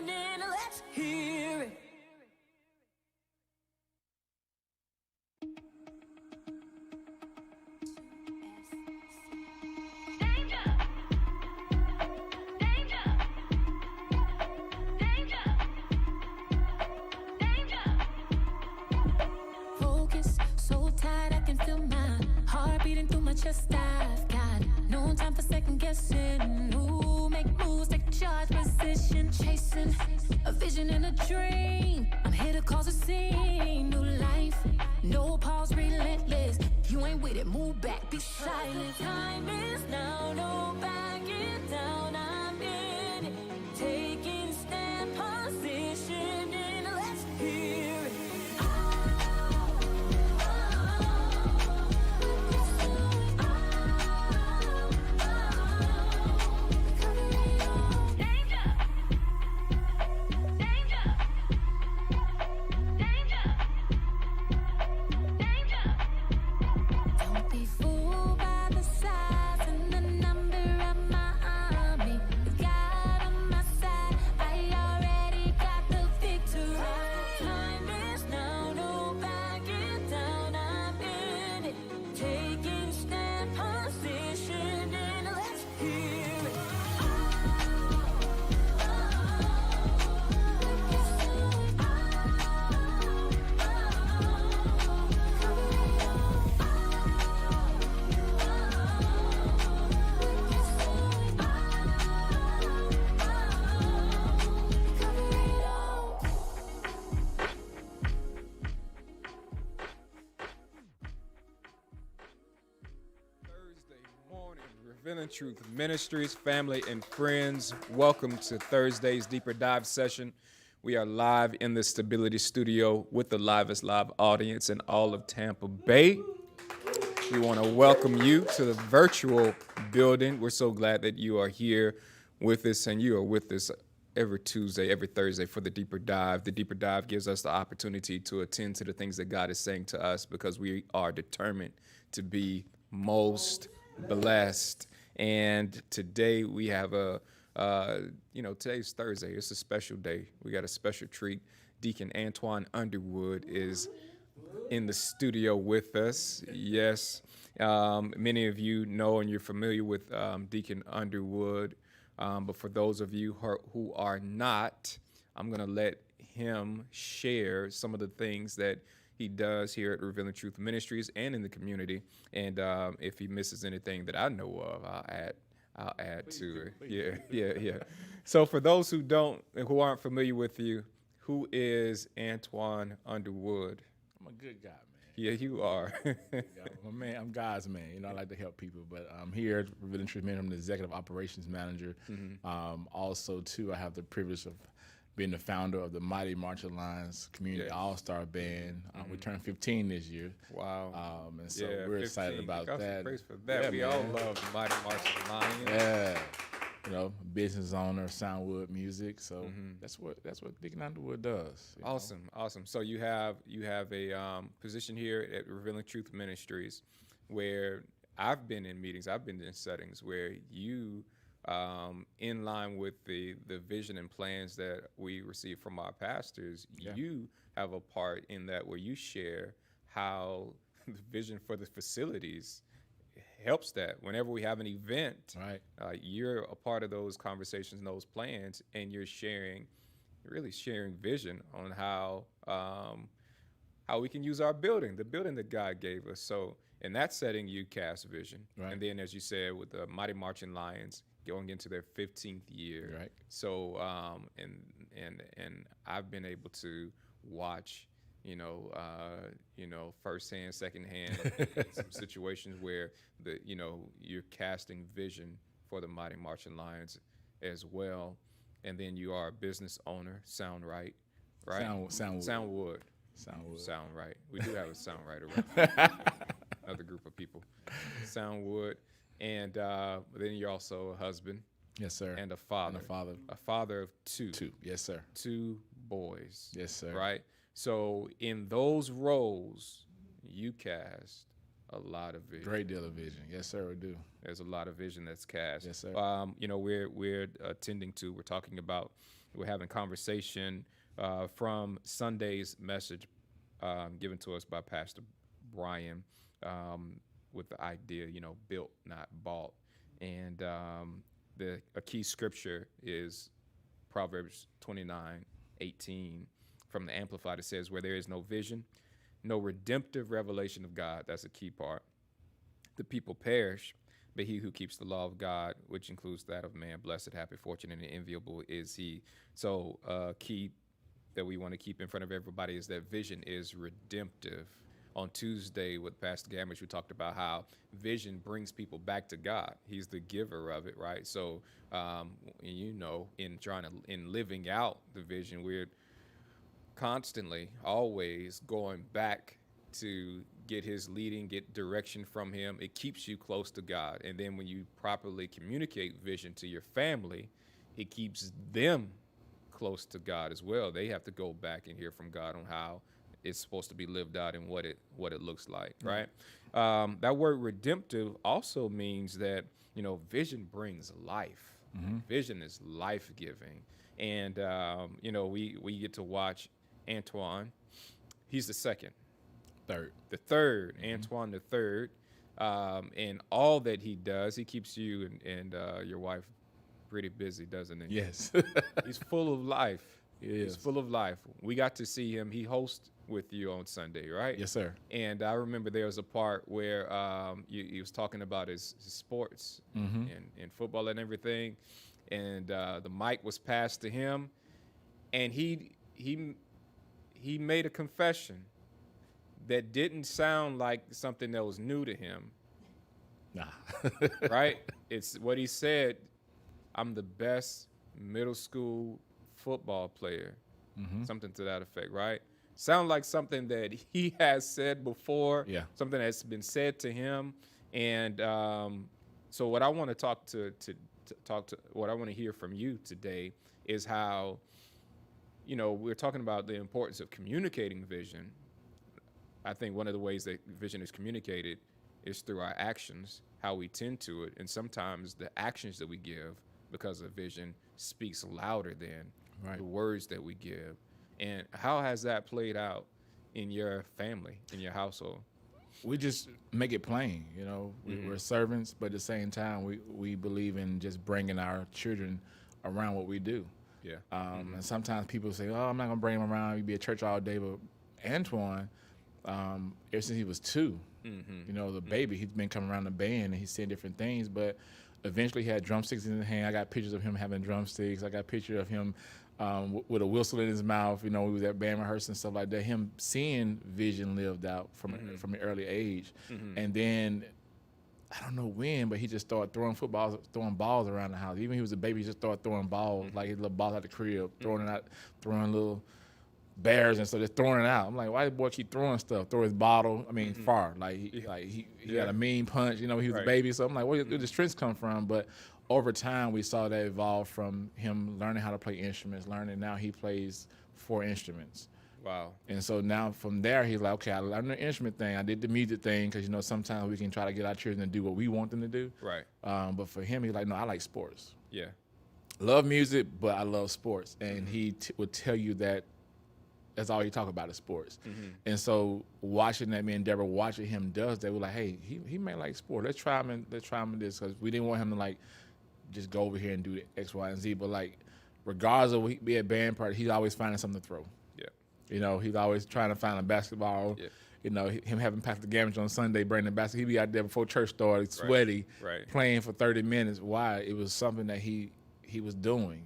and let's hear it. Just I've got no time for second guessing. Ooh, make moves, take charge, position, chasing a vision and a dream. I'm here to cause a scene, new life, no pause, relentless. You ain't with it, move back, be silent. Time is now, no backing down. I'm in it, taking stand position, and let's hear it. Revealing Truth Ministries, family and friends, welcome to Thursday's Deeper Dive session. We are live in the Stability Studio with the livest live audience in all of Tampa Bay. We want to welcome you to the virtual building. We're so glad that you are here with us, and you are with us every Tuesday, every Thursday for the Deeper Dive. The Deeper Dive gives us the opportunity to attend to the things that God is saying to us because we are determined to be most blessed. And today we have today's Thursday. It's a special day. We got a special treat. Deacon Antoine Underwood is in the studio with us. Yes, many of you know and you're familiar with Deacon Underwood. But for those of you who are not, I'm going to let him share some of the things that he does here at Revealing Truth Ministries and in the community. And if he misses anything that I know of, I'll add to it. Yeah. So for those who aren't familiar with you, who is Antoine Underwood? I'm a good guy, man. Yeah, you are. I'm God's man. I like to help people, but I'm here at Revealing Truth Ministries. I'm the executive operations manager. Mm-hmm. Also, too, I have the privilege of being the founder of the Mighty Marching Lions Community All-Star Band. We turned 15 this year. Wow. And so we're excited about that. Praise for that. Yeah, we all love the Mighty Marching Lions. Yeah. Business owner, Soundwood Music. So that's what Deacon Underwood does. Awesome. So you have a position here at Revealing Truth Ministries where I've been in meetings, I've been in settings where you in line with the vision and plans that we receive from our pastors, you have a part in that where you share how the vision for the facilities helps that. Whenever we have an event, right, you're a part of those conversations and those plans, and you're really sharing vision on how we can use our building, the building that God gave us. So in that setting, you cast vision. Right. And then, as you said, with the Mighty Marching Lions going into their 15th year. Right. So, and I've been able to watch, firsthand, secondhand, some situations where you're casting vision for the Mighty Marching Lions as well. And then you are a business owner, Sound Right? Soundwood. Sound Right. We do have a Sound Right around. Another group of people. Soundwood. And then you're also a husband. Yes, sir. And a father. A father of two. Yes, sir. 2 boys. Yes, sir. Right? So in those roles, you cast a lot of vision. Great deal of vision. Yes, sir, we do. There's a lot of vision that's cast. Yes, sir. We're talking about We're having conversation from Sunday's message given to us by Pastor Brian with the idea, built, not bought. And a key scripture is Proverbs 29:18 from the Amplified. It says, where there is no vision, no redemptive revelation of God, that's a key part, the people perish, but he who keeps the law of God, which includes that of man, blessed, happy, fortunate, and enviable is he. So key that we want to keep in front of everybody is that vision is redemptive. On Tuesday with Pastor Gamage, we talked about how vision brings people back to God. He's the giver of it, right? So, in living out the vision, we're constantly, always going back to get his leading, get direction from him. It keeps you close to God. And then when you properly communicate vision to your family, it keeps them close to God as well. They have to go back and hear from God on how it's supposed to be lived out and what it looks like, right? That word redemptive also means that, vision brings life. Vision is life-giving. And, we get to watch Antoine. He's the second. The third, Antoine the third. And all that he does, he keeps you and your wife pretty busy, doesn't he? Yes. He's full of life. He's full of life. We got to see him. He hosts with you on Sunday, right? Yes, sir. And I remember there was a part where he was talking about his sports and football and everything, and the mic was passed to him, and he made a confession that didn't sound like something that was new to him. Nah. Right? It's what he said. I'm the best middle school football player, something to that effect, right? Sound like something that he has said before, something that's been said to him. And so what I want to talk to what I want to hear from you today is how, we're talking about the importance of communicating vision. I think one of the ways that vision is communicated is through our actions, how we tend to it. And sometimes the actions that we give because of vision speaks louder than the words that we give. And how has that played out in your family, in your household? We just make it plain, We're servants, but at the same time, we believe in just bringing our children around what we do. Yeah. And sometimes people say, "Oh, I'm not gonna bring him around. He'd be at church all day." But Antoine, ever since he was 2, the baby, he's been coming around the band and he's saying different things. But eventually, he had drumsticks in his hand. I got pictures of him having drumsticks. I got a picture of him with a whistle in his mouth. We was at band rehearsal and stuff like that. Him seeing vision lived out from an early age, and then I don't know when, but he just started throwing balls around the house. Even when he was a baby, he just started throwing balls, like his little balls out the crib, throwing it out, throwing little bears and stuff, just throwing it out. I'm like, why did the boy keep throwing stuff? Throw his bottle. I mean, far. Like he got a mean punch. He was a baby, so I'm like, where did the strengths come from? But over time, we saw that evolve from him learning how to play instruments, now he plays 4 instruments. Wow. And so now from there, he's like, okay, I learned the instrument thing. I did the music thing because, sometimes we can try to get our children to do what we want them to do. Right. But for him, he's like, no, I like sports. Yeah. Love music, but I love sports. And he would tell you that that's all he talk about is sports. And so watching that, me and Deborah watching him does that, we're like, hey, he may like sport. Let's try him in this, because we didn't want him to just go over here and do the X, Y, and Z. But regardless of what be at band party, he's always finding something to throw. Yeah. He's always trying to find a basketball. Yeah. Him having Pastor Gamage on Sunday, bringing the basket. He'd be out there before church started, sweaty, playing for 30 minutes. Why? It was something that he was doing,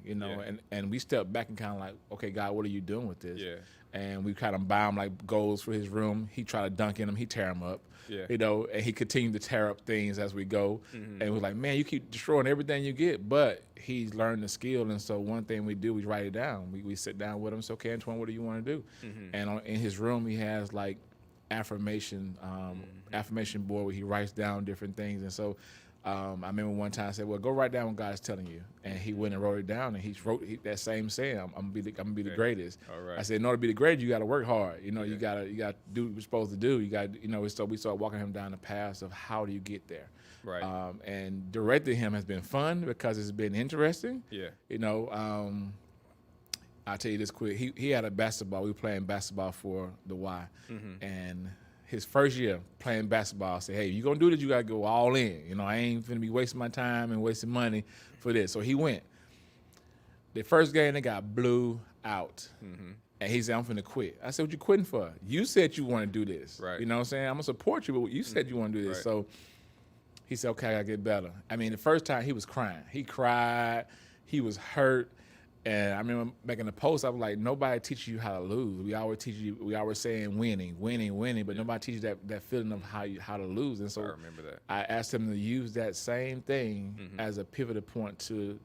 and we stepped back and kind of like, okay, God, what are you doing with this? Yeah. And we kind of buy him goals for his room. He tried to dunk in them. He tear them up. Yeah. And he continued to tear up things as we go. And we're like, man, you keep destroying everything you get. But he's learned the skill. And so one thing we do, we write it down. We sit down with him. So, okay, Antoine, what do you want to do? And in his room, he has affirmation board where he writes down different things. And so I remember one time I said, well, go write down what God's telling you. And he went and wrote it down, and he wrote that same saying, I'm gonna be the greatest. All right. I said, in order to be the greatest, you got to work hard. You got to do what you're supposed to do. You got, so we started walking him down the path of how do you get there. Right. And directing him has been fun because it's been interesting. Yeah. I'll tell you this quick. He had a basketball. We were playing basketball for the Y. And his first year playing basketball, I said, hey, you going to do this, you got to go all in. You know, I ain't going to be wasting my time and wasting money for this. So he went. The first game, they got blew out. And he said, I'm finna quit. I said, what you quitting for? You said you want to do this. Right. You know what I'm saying? I'm going to support you, but you said you want to do this. Right. So he said, okay, I got to get better. I mean, the first time he was crying. He cried. He was hurt. And I remember making a post. I was like, nobody teaches you how to lose. We always teach you. We always saying winning, but nobody teaches that feeling of how to lose. And so I remember that. I asked him to use that same thing as a pivotal point to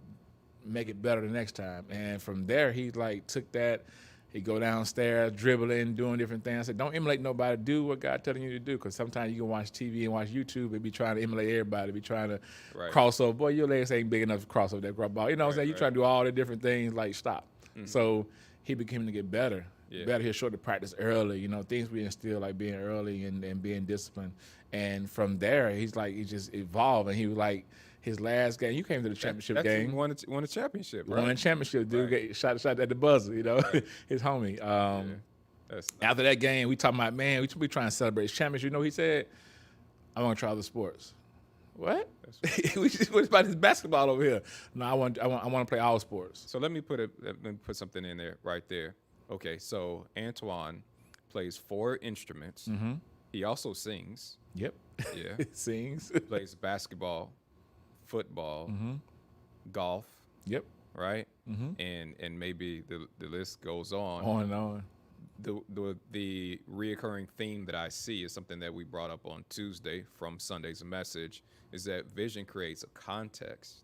make it better the next time. And from there, he like took that. He go downstairs, dribbling, doing different things. I said, don't emulate nobody. Do what God telling you to do. Because sometimes you can watch TV and watch YouTube and be trying to emulate everybody, be trying to cross over. Boy, your legs ain't big enough to cross over that ball. You know what I'm saying? You trying to do all the different things, like stop. So he became to get better. Better. He'll show the practice early. You know, things we instill like being early and being disciplined. And from there, he just evolved. And he was like, his last game, you came to the championship game. Won a championship, right? Won a championship, dude. Right. Shot at the buzzer, you know, his homie. That's nice. After that game, we talking about, man, we be trying to celebrate his championship. You know, he said, I want to try other sports. What? What about his basketball over here? No, I want to play all sports. So let me put something in there right there. Okay, so Antoine plays 4 instruments. He also sings. Yep. Yeah. Sings. Plays basketball, football, golf. Yep. Right. And maybe the list goes on. On and on. The reoccurring theme that I see is something that we brought up on Tuesday from Sunday's message, is that vision creates a context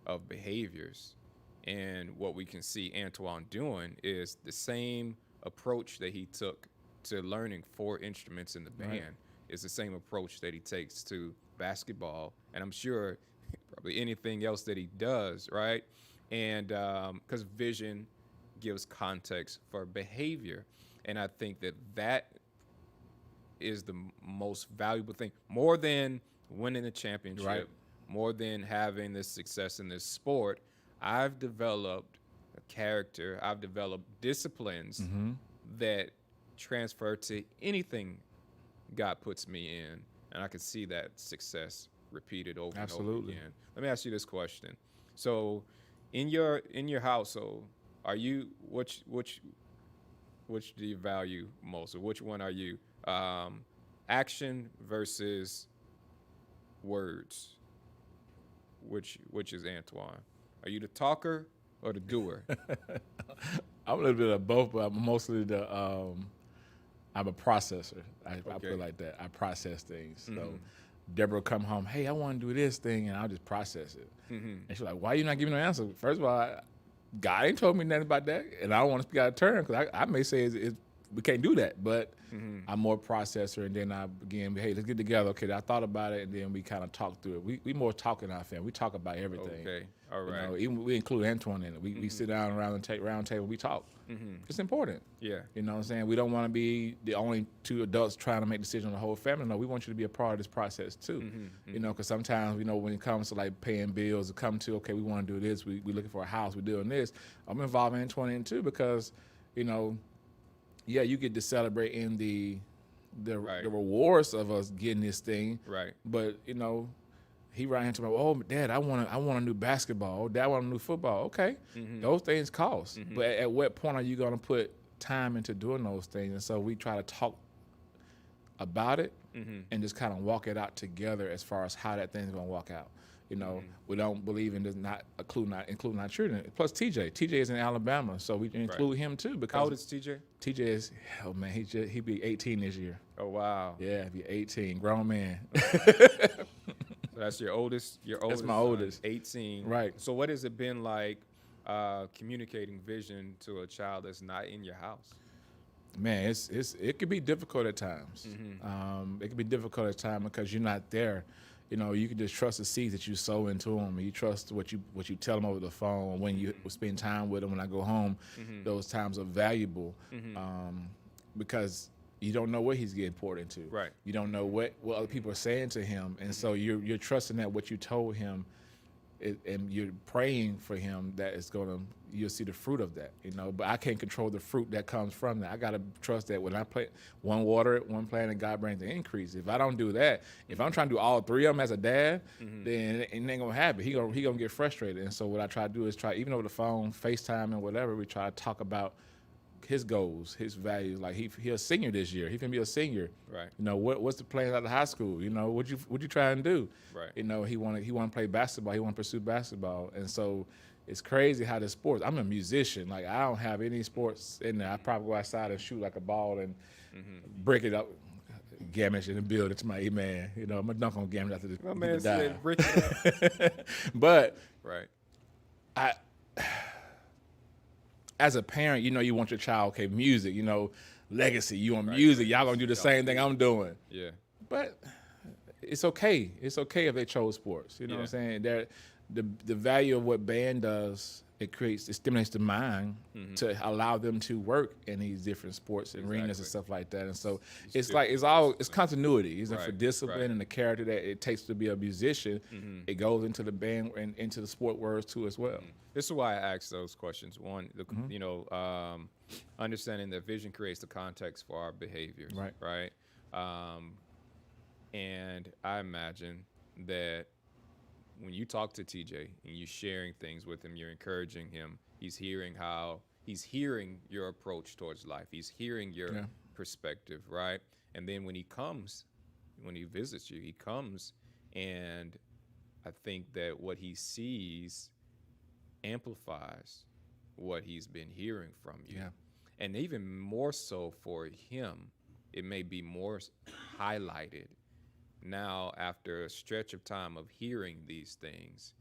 of behaviors. And what we can see Antoine doing is the same approach that he took to learning 4 instruments in the band is the same approach that he takes to basketball. And I'm sure probably anything else that he does, right? And because vision gives context for behavior. And I think that is the most valuable thing, more than winning a championship, more than having this success in this sport. I've developed a character, I've developed disciplines that transfer to anything God puts me in. And I can see that success repeated over and over again. Let me ask you this question. So in your household, are you which do you value most, or which one are you? Action versus words. Which is Antoine? Are you the talker or the doer? I'm a little bit of both, but I'm mostly I'm a processor. I put it like that. I process things. So Deborah will come home, hey, I want to do this thing, and I'll just process it. And she's like, why are you not giving no answer? First of all, God ain't told me nothing about that, and I don't want to speak out of turn, because I may say we can't do that, but I'm more processor, and then I begin, hey, let's get together. Okay, I thought about it, and then we kind of talk through it. We more talk in our family. We talk about everything. Okay, all right. You know, even we include Antoine in it. We sit down around the round table, we talk. It's important. Yeah. You know what I'm saying? We don't want to be the only 2 adults trying to make decisions on the whole family. No, we want you to be a part of this process too. You know, because sometimes, you know, when it comes to like paying bills, it come to, okay, we want to do this, we looking for a house, we're doing this. I'm involving Antoine in too, because, you know, yeah, you get to celebrate in the rewards of us getting this thing. Right. But, you know, he right here to me, oh, Dad, I want a new basketball. Oh, Dad, I want a new football. Okay, those things cost. But at what point are you going to put time into doing those things? And so we try to talk about it and just kind of walk it out together as far as how that thing's going to walk out. You know, we don't believe in just not including our children. Plus TJ is in Alabama, so we include him too. Because how old is TJ? TJ is, oh man, he be 18 this year. Oh wow. Yeah, he be 18, grown man. So that's your oldest. That's my oldest. 18. Right. So what has it been like communicating vision to a child that's not in your house? Man, it could be difficult at times. It could be difficult at times because you're not there. You know, you can just trust the seeds that you sow into them. You trust what you tell them over the phone. When you spend time with them, when I go home, those times are valuable because you don't know what he's getting poured into. Right. You don't know what other people are saying to him, and so you're trusting that what you told him and you're praying for him that you'll see the fruit of that, But I can't control the fruit that comes from that. I gotta trust that when I water it, one plant, and God brings the increase. If I don't do that, if I'm trying to do all three of them as a dad, then it ain't gonna happen. He gonna get frustrated. And so what I try to do is even over the phone, FaceTime and whatever, we try to talk about his goals, his values. Like he's a senior this year. He can be a senior. Right. What's the plan out of high school? What you try and do? Right. He want to play basketball. He want to pursue basketball. And so it's crazy how the sports. I'm a musician. Like I don't have any sports in there. I probably go outside and shoot like a ball and break it up. Gamish in the building to my man. I'm gonna dunk on Gamish after My man die. said, "Break it up." But Right. As a parent, you want your child, okay, music, legacy, you want music, y'all gonna do the same thing I'm doing. Yeah. But it's okay. It's okay if they chose sports. You know what I'm saying? The value of what band does, it stimulates the mind to allow them to work in these different sports arenas and stuff like that. And so it's continuity. It's for discipline and the character that it takes to be a musician. It goes into the band and into the sport words too as well. This is why I asked those questions. One, understanding that vision creates the context for our behaviors. Right. And I imagine that when you talk to TJ and you're sharing things with him, you're encouraging him. He's hearing your approach towards life. He's hearing your perspective, right? And then when he visits you, he comes, and I think that what he sees amplifies what he's been hearing from you. Yeah. And even more so for him, it may be more highlighted now after a stretch of time of hearing these things,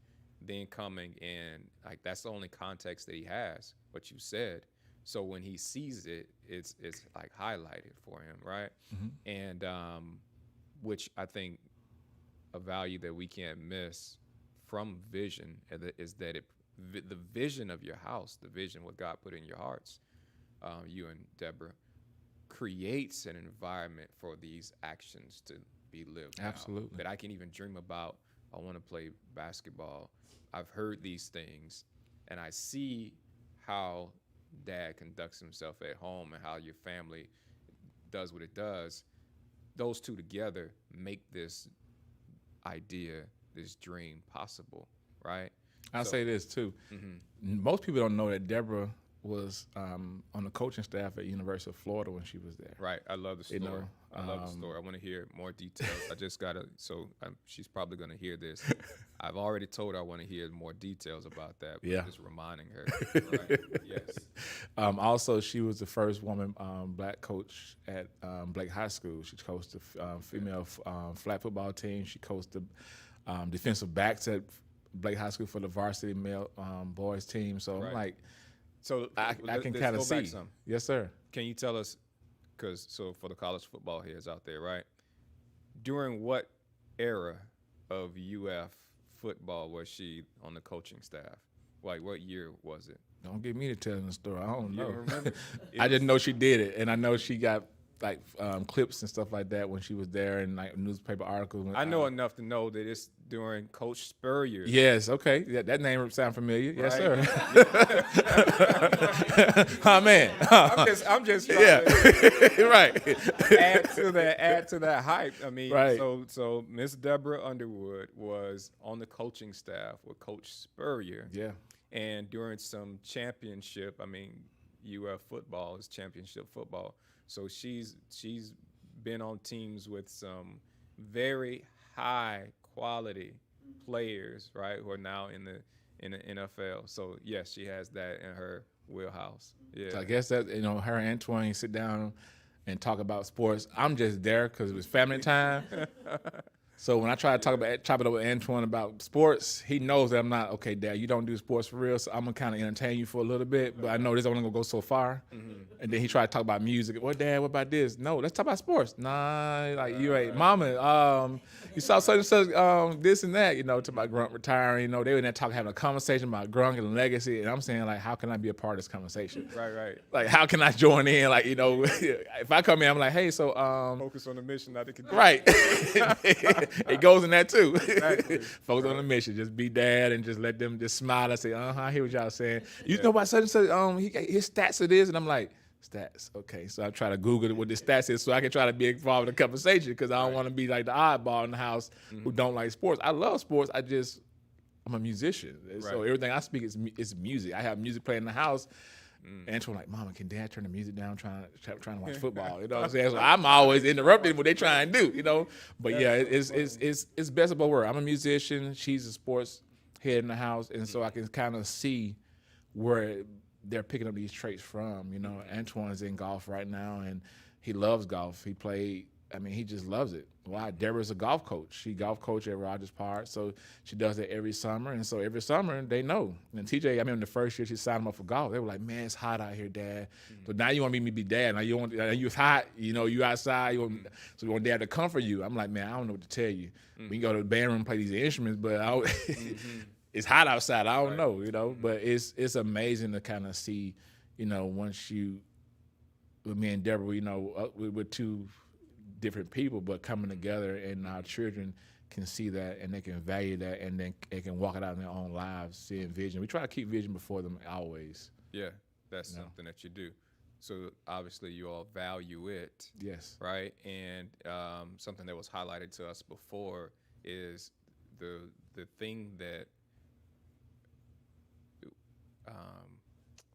then coming in, like that's the only context that he has, what you said. So when he sees it, it's like highlighted for him, right? And which I think a value that we can't miss from vision is that the vision of your house, the vision what God put in your hearts, you and Deborah, creates an environment for these actions to be lived Absolutely. out, that I can even dream about. I want to play basketball. I've heard these things, and I see how dad conducts himself at home and how your family does what it does. Those two together make this idea, this dream possible, right? I'll say this too. Most people don't know that Deborah was on the coaching staff at University of Florida when she was there. Right. I love the story. I love the story. I want to hear more details. I just got to, she's probably going to hear this. I've already told her I want to hear more details about that. But just reminding her. Right. Yes. Also, she was the first woman black coach at Blake High School. She coached the female flag football team. She coached the defensive backs at Blake High School for the varsity male boys team. So I'm like, so I can kind of see. Yes, sir. Can you tell us, for the college football heads out there, right? During what era of UF football was she on the coaching staff? Like, what year was it? Don't get me to telling the story. I don't know. You don't remember? I just know she did it, and I know she got like clips and stuff like that when she was there, and like newspaper articles. I know enough to know that it's during Coach Spurrier. Yes, okay. Yeah, that name sound familiar. Yes, Right. sir. Oh man. I'm just trying to Right. add to that hype. I mean, Right. so Miss Deborah Underwood was on the coaching staff with Coach Spurrier. Yeah. And during some championship, UF football is championship football. So she's been on teams with some very high quality players, right, who are now in the NFL. So yes, she has that in her wheelhouse. Yeah. So I guess that her and Antoine sit down and talk about sports. I'm just there because it was family time. So when I try to chop it over with Antoine about sports, he knows that I'm not, okay, Dad, you don't do sports for real, so I'm going to kind of entertain you for a little bit, but I know this only going to go so far. And then he tried to talk about music. Well, Dad, what about this? No, let's talk about sports. Nah, like you ain't. Mama, you saw such and such this and that, to my Grunk retiring. They were in there having a conversation about Grunk and legacy, and I'm saying, like, how can I be a part of this conversation? Right. Like, how can I join in? Like, if I come in, I'm like, hey, so. Focus on the mission, not the condition. Right. it goes in that too. Focus on the mission. Just be dad and just let them just smile and say, I hear what y'all saying. You know about such and such, his stats it is, and I'm like, stats. Okay, so I try to Google what the stats is so I can try to be involved in the conversation because I don't want to be like the oddball in the house who don't like sports. I love sports. I'm a musician, so everything I speak is music. I have music playing in the house. Antoine like, Mama, can Dad turn the music down? Trying to watch football. You know what I'm saying? So I'm always interrupting what they try and do. You know, but yeah, it's best of both worlds. I'm a musician. She's a sports head in the house, and so I can kind of see where they're picking up these traits from. You know, Antoine's in golf right now, and he loves golf. He played. I mean, he just loves it. Why? Deborah's a golf coach. She golf coach at Rogers Park, so she does it every summer. And so every summer they know. And TJ, I mean, the first year she signed him up for golf, they were like, "Man, it's hot out here, Dad." So now you want me to be Dad. Now you it's hot. You know, you outside. So you want Dad to comfort you. I'm like, man, I don't know what to tell you. We can go to the band room and play these instruments, but it's hot outside. I don't know, you know. But it's amazing to kind of see, you know, once you with me and Deborah, you know, we're two different people, but coming together, and our children can see that and they can value that, and then they can walk it out in their own lives, seeing vision. We try to keep vision before them always. Yeah, that's something that you do. So obviously you all value it. Yes. Right. And something that was highlighted to us before is the thing that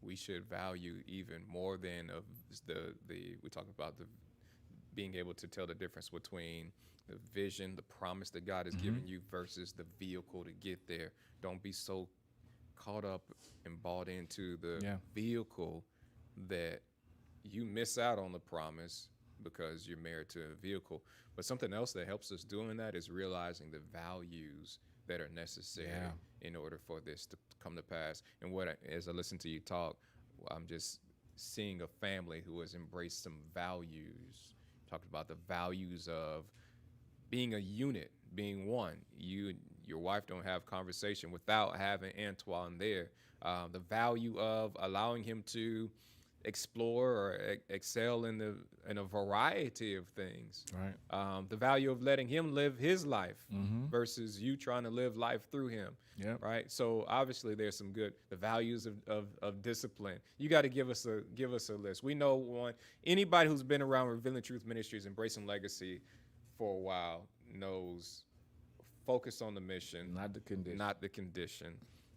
we should value even more than we talk about the being able to tell the difference between the vision, the promise that God has given you versus the vehicle to get there. Don't be so caught up and bought into the vehicle that you miss out on the promise because you're married to a vehicle. But something else that helps us doing that is realizing the values that are necessary in order for this to come to pass. And as I listen to you talk, I'm just seeing a family who has embraced some values. Talked about the values of being a unit, being one. You and your wife don't have conversation without having Antoine there. The value of allowing him to explore or excel in a variety of things. Right. The value of letting him live his life versus you trying to live life through him. Yeah. Right. So obviously there's some the values of discipline. You got to give us a list. We know anybody who's been around Revealing Truth Ministries, Embracing Legacy for a while knows focus on the mission, not the condition.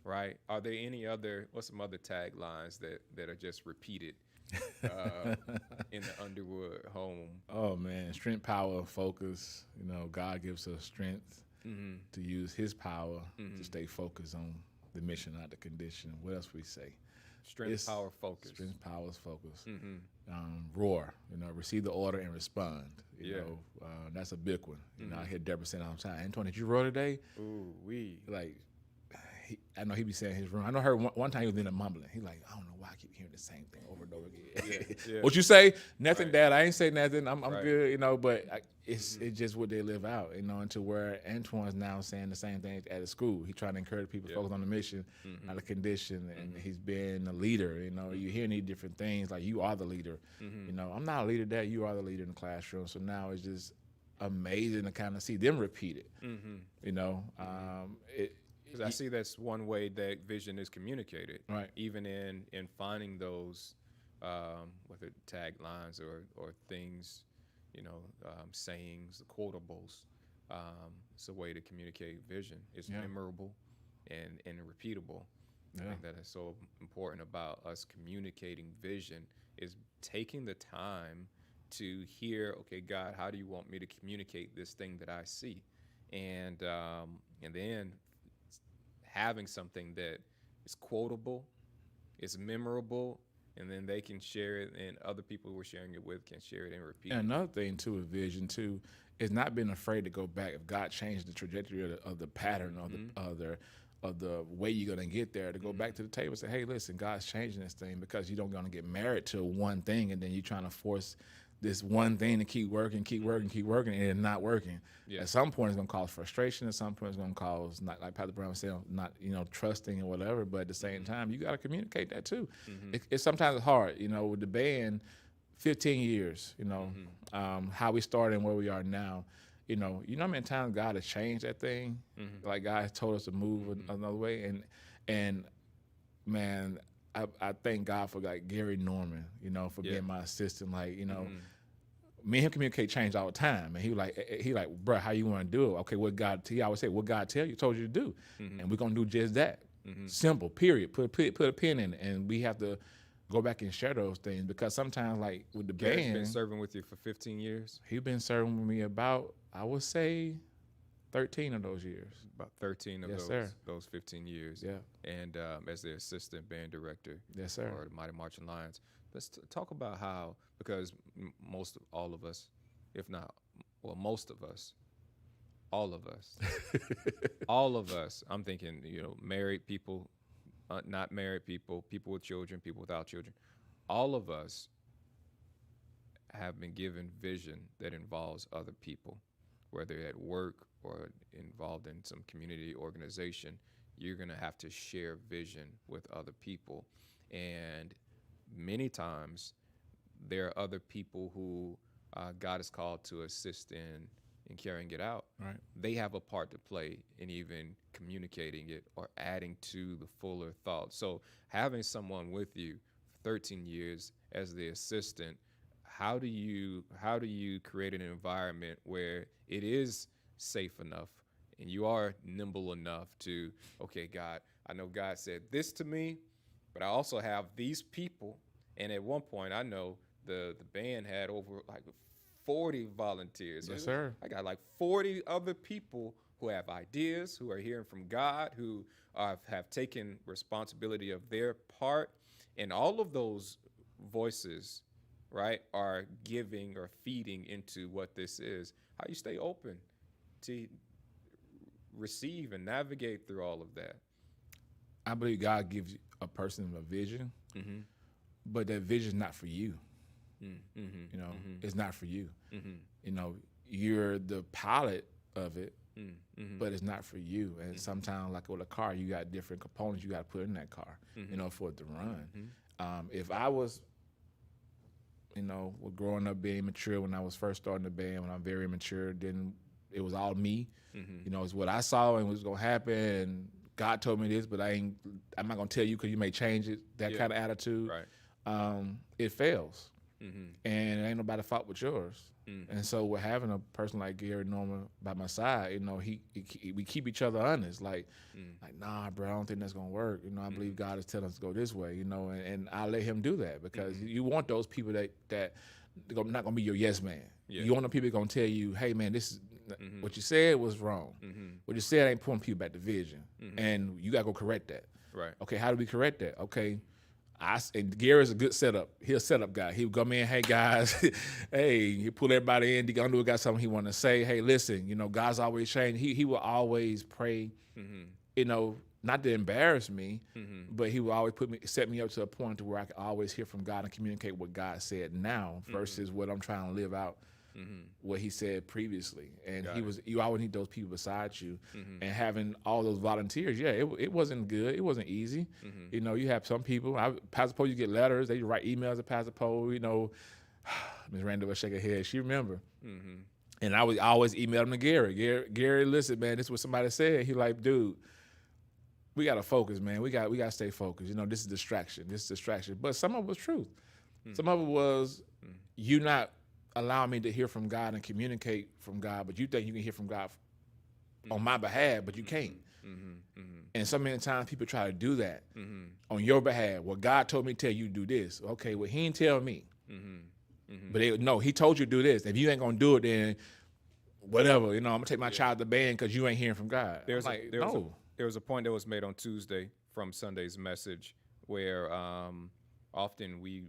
Right? Are there what's some other taglines that are just repeated in the Underwood home? Oh man, strength, power, focus. You know, God gives us strength to use His power to stay focused on the mission, not the condition. What else we say? Strength, power, focus. Strength, power, focus. Roar. You know, receive the order and respond. You know, that's a big one. You know, I hear Deborah saying all the time, "Antoine, did you roar today?" Ooh, like. I know he be saying his room. I know her one time he was in a mumbling. He like, I don't know why I keep hearing the same thing over and over again. What you say? Nothing, Dad. I ain't say nothing. I'm good, you know. But it's just what they live out, you know. Into where Antoine's now saying the same thing at his school. He's trying to encourage people to focus on the mission, not the condition. And he's been a leader. You know, you hear these different things like you are the leader. You know, I'm not a leader, Dad. You are the leader in the classroom. So now it's just amazing to kind of see them repeat it. You know, because I see that's one way that vision is communicated, right? Even in finding those, whether taglines or things, you know, sayings, quotables. It's a way to communicate vision. It's memorable and repeatable. I think that is so important about us communicating vision is taking the time to hear, okay, God, how do you want me to communicate this thing that I see, and then having something that is quotable, is memorable, and then they can share it, and other people we're sharing it with can share it and repeat it. And another thing, too, with vision, too, is not being afraid to go back. If God changed the trajectory of the pattern of the way you're going to get there, to go back to the table and say, hey, listen, God's changing this thing, because you don't going to get married to one thing, and then you're trying to force this one thing to keep working, and it's not working. Yeah. At some point, it's going to cause frustration. At some point, it's going to cause, not like Pastor Brown said, not trusting and whatever. But at the same time, you got to communicate that too. It's sometimes hard. You know, with the band, 15 years. You know, how we started and where we are now. you know how many times God has changed that thing? Like God has told us to move another way, and man, I thank God for like Gary Norman, you know, for being my assistant. Like, you know, me and him communicate change all the time, and he like, bro, how you want to do it? Okay, what God? He always say, what God told you to do, and we're gonna do just that. Simple. Period. Put a pin in it, and we have to go back and share those things, because sometimes, like with the Gary's band, been serving with you for 15 years. he's been serving with me about, I would say, 13 of those years. About 13 of Yes, sir. those 15 years. Yeah. And as the assistant band director Yes, sir. for the Mighty Marching Lions. Let's talk about how, because most of all of us, if not, well, most of us, all of us, all of us, I'm thinking, you know, married people, not married people, people with children, people without children, all of us have been given vision that involves other people, whether at work or involved in some community organization. You're going to have to share vision with other people. And many times there are other people who God has called to assist in carrying it out. Right. They have a part to play in even communicating it or adding to the fuller thought. So having someone with you for 13 years as the assistant, how do you create an environment where it is safe enough and you are nimble enough to, okay, God, I know God said this to me, but I also have these people. And at one point, I know the band had over like 40 volunteers. Yes, sir. I got like 40 other people who have ideas, who are hearing from God, who have taken responsibility of their part. And all of those voices, right, are giving or feeding into what this is. How you stay open to receive and navigate through all of that. I believe God gives a person a vision, but that vision is not for you. You know, it's not for you. You know, you're the pilot of it, but it's not for you. And sometimes, like with a car, you got different components you got to put in that car, you know, for it to run. If I was, you know, growing up being mature when I was first starting the band, when I'm very immature, then it was all me. You know, it's what I saw and what's gonna happen. And God told me this, but I'm not gonna tell you because you may change it. That kind of attitude, Right. It fails, and it ain't nobody fault but yours. And so, with having a person like Gary Norman by my side, you know, we keep each other honest. Like, nah, bro, I don't think that's gonna work. You know, I believe God is telling us to go this way. You know, and I let him do that because you want those people that they're not gonna be your yes man. You want the people gonna tell you, hey man, this is what you said was wrong. What you said ain't pulling people back to vision, and you gotta go correct that. Right. Okay, how do we correct that? Okay. And Gary's a good setup. He's a setup guy. He would come in, hey guys, hey, he pull everybody in. Deacon Underwood got something he want to say. Hey, listen, you know, God's always changing. He will always pray, you know, not to embarrass me, but he will always set me up to a point to where I can always hear from God and communicate what God said now versus what I'm trying to live out. What he said previously, and you always need those people beside you, and having all those volunteers. Yeah, it wasn't good. It wasn't easy. You know, you have some people. Pastor Poe, you get letters. They write emails to Pastor Poe. You know, Ms. Randall will shake her head. She remember. And I always email them to Gary. Gary, listen, man, this is what somebody said. He like, dude, we gotta focus, man. We gotta stay focused. You know, this is distraction. But some of it was truth. Some of it was you not allow me to hear from God and communicate from God, but you think you can hear from God on my behalf, but you can't. And so many times people try to do that on your behalf. Well, God told me to tell you to do this. Okay, well, he didn't tell me. But no, he told you to do this. If you ain't going to do it, then whatever. You know, I'm going to take my child to band because you ain't hearing from God. There was a point that was made on Tuesday from Sunday's message where often we,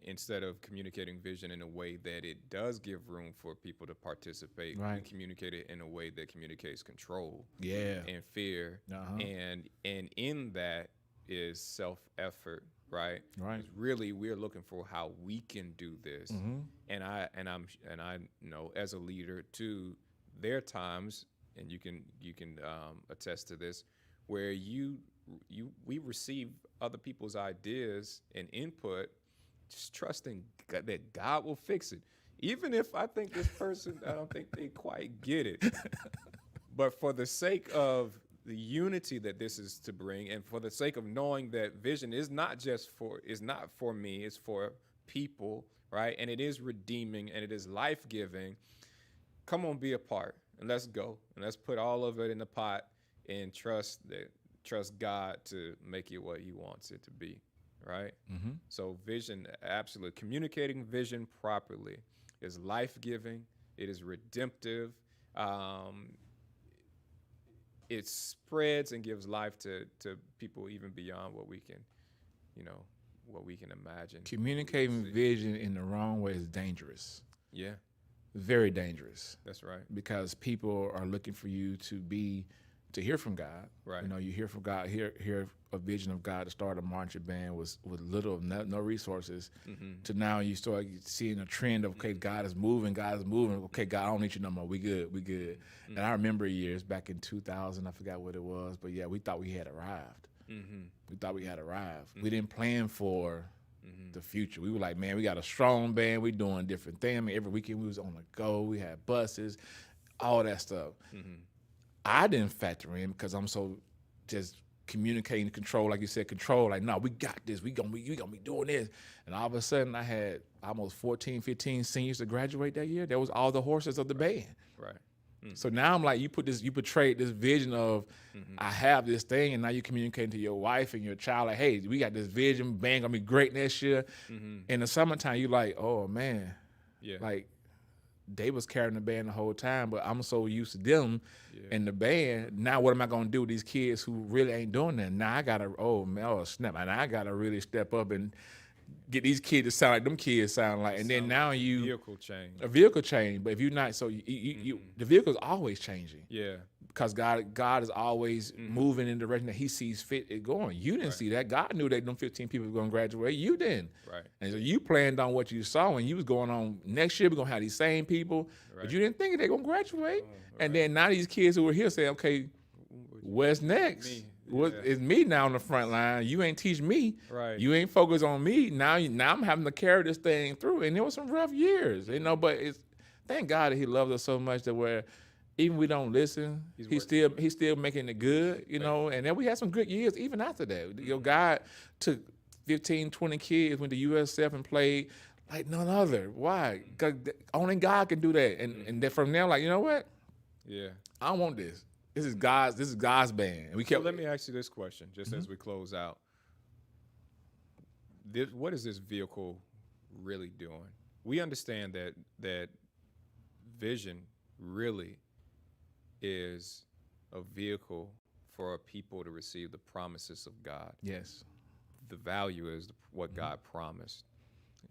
instead of communicating vision in a way that it does give room for people to participate, we communicate it in a way that communicates control and fear. And in that is self-effort, right? Really, we're looking for how we can do this. And I know as a leader too, there are times, and you can attest to this, where we receive other people's ideas and input, just trusting that God will fix it. even if I think this person, I don't think they quite get it. But for the sake of the unity that this is to bring, and for the sake of knowing that vision is not for me, it's for people, right? And it is redeeming and it is life-giving. Come on, be a part, and let's go. And let's put all of it in the pot and trust God to make it what he wants it to be, right? So vision, absolutely. Communicating vision properly is life-giving. It is redemptive. It spreads and gives life to people even beyond what we can, what we can imagine. Communicating vision in the wrong way is dangerous. Yeah, Very dangerous. that's right. Because people are looking for you to hear from God. Right. You hear from God, hear a vision of God to start a marching band with little, no resources, to now you start seeing a trend of, okay, God is moving. Okay, God, I don't need you no more. We good. And I remember years back in 2000, I forgot what it was, but yeah, we thought we had arrived. We thought we had arrived. We didn't plan for the future. We were like, man, we got a strong band. We doing different things. I mean, every weekend we was on the go. We had buses, all that stuff. I didn't factor in because I'm so just communicating control, like you said, control. Like, no, we got this. We gonna be doing this. And all of a sudden, I had almost 14, 15 seniors to graduate that year. That was all the horses of the band. Right. So now I'm like, you portrayed this vision of, I have this thing, and now you're communicating to your wife and your child, like, hey, we got this vision, band gonna be great next year. In the summertime, you like, oh man, Yeah. like they was carrying the band the whole time, but I'm so used to them and the band. Now what am I gonna do with these kids who really ain't doing that? Now I gotta, snap, and I gotta really step up and get these kids to sound like them kids sound like. And then now you vehicle change. a vehicle change, but if you're not, so you the vehicle's always changing. Yeah. Because God is always moving in the direction that he sees fit it going. You didn't see that. God knew that them 15 people were going to graduate. You didn't. Right. And so you planned on what you saw, and you was going on, next year we're going to have these same people, but you didn't think they're going to graduate. And then now these kids who were here say, okay, what's next? Me. It's me now on the front line. You ain't teach me. Right. You ain't focused on me. Now I'm having to carry this thing through. And there was some rough years, but thank God that he loves us so much that where even we don't listen, he's still making it good, and then we had some good years even after that. God took 15, 20 kids, went to USF and played like none other. Why? Because only God can do that. And then from there, like, you know what? Yeah. I don't want this. This is God's band. And we kept. So let me ask you this question, just as we close out. What is this vehicle really doing? We understand that vision really is a vehicle for a people to receive the promises of God. Yes. The value is what God promised.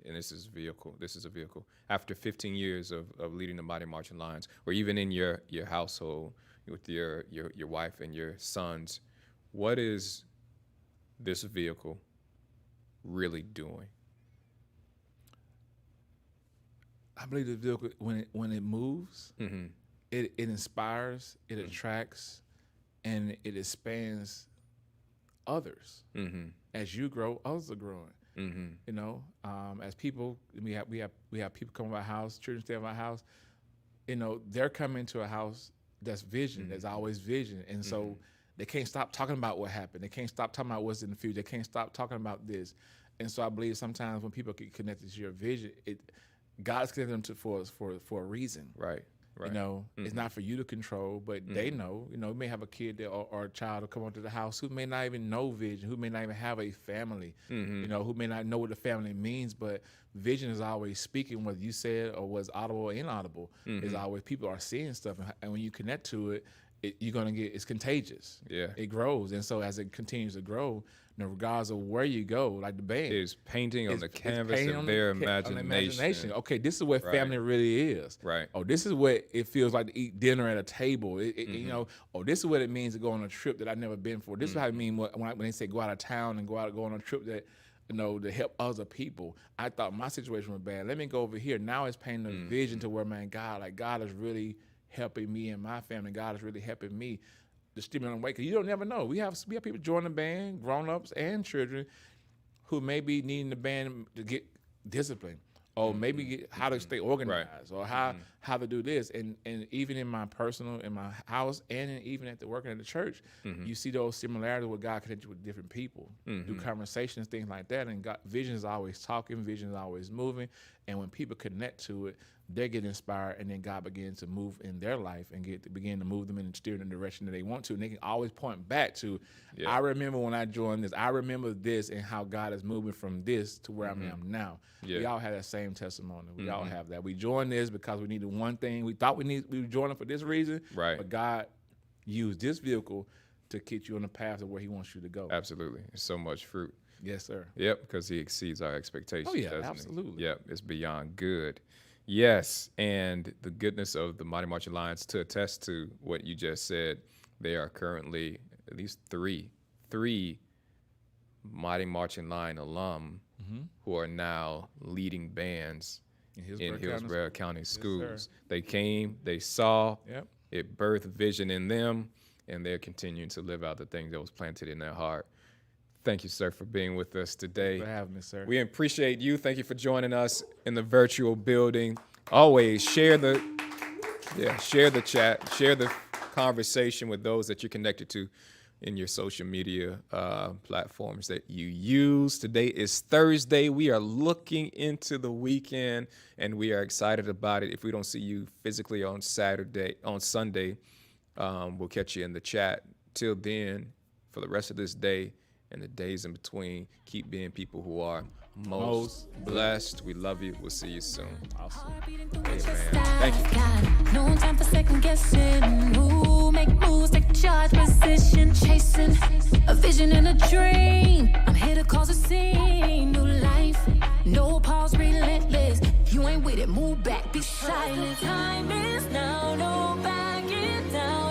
And this is a vehicle. After 15 years of leading the Mighty Marching Lions, or even in your household with your wife and your sons, what is this vehicle really doing? I believe the vehicle, when it moves, it inspires, it attracts, and it expands others. As you grow, others are growing. As people, we have people come to our house, children stay at our house. They're coming to a house that's vision, that's always vision, and so they can't stop talking about what happened. They can't stop talking about what's in the future. They can't stop talking about this. And so I believe sometimes when people get connected to your vision, God's connected them for a reason. Right. It's not for you to control, but they know. You may have a kid or a child to come onto the house who may not even know vision, who may not even have a family, who may not know what the family means, but vision is always speaking, whether you say it or was audible or inaudible. Is always people are seeing stuff, and when you connect to it, you're gonna it's contagious. Yeah, it grows, and so as it continues to grow, regardless of where you go, like the band is painting on the canvas of their imagination. Okay, this is what family really is. Right. Oh, this is what it feels like to eat dinner at a table. This is what it means to go on a trip that I've never been for. This is how I mean when they say go out of town and go on a trip that, to help other people. I thought my situation was bad. Let me go over here. Now it's painting a vision to where, man, God is really helping me and my family. God is really helping me to stimulate way, because you don't never know. We have people join the band, grown-ups and children, who may be needing the band to get discipline, or maybe how to stay organized, or how to do this. And even in my house, and even at the working at the church, you see those similarities where God connected with different people, do conversations, things like that. And God, vision is always talking, vision is always moving. And when people connect to it, they get inspired, and then God begins to move in their life and begin to move them and steer in the direction that they want to. And they can always point back to, I remember when I joined this, I remember this, and how God is moving from this to where I am now. Yeah. We all have that same testimony. We all have that. We joined this because we needed one thing. We thought we were joining for this reason, right? But God used this vehicle to get you on the path of where He wants you to go. Absolutely. It's so much fruit. Yes, sir. Yep, because He exceeds our expectations. Oh, yeah, absolutely. Yep, it's beyond good. Yes, and the goodness of the Mighty Marching Lions, to attest to what you just said, they are currently at least three Mighty Marching Lion alum who are now leading bands in Hillsborough County schools. They came, they saw, it birthed vision in them, and they're continuing to live out the thing that was planted in their heart. Thank you, sir, for being with us today. Thanks for having me, sir. We appreciate you. Thank you for joining us in the virtual building. Always share the chat, share the conversation with those that you're connected to in your social media platforms that you use. Today is Thursday. We are looking into the weekend, and we are excited about it. If we don't see you physically on Sunday, we'll catch you in the chat. Till then, for the rest of this day and the days in between, keep being people who are most blessed. We love you. We'll see you soon. Awesome. Amen. Thank you. No time for second guessing. Ooh, make moves, take charge, position, chasing a vision and a dream. I'm here to cause a scene, new life, no pause, relentless. You ain't with it, move back, be silent. Time is now, no backing down.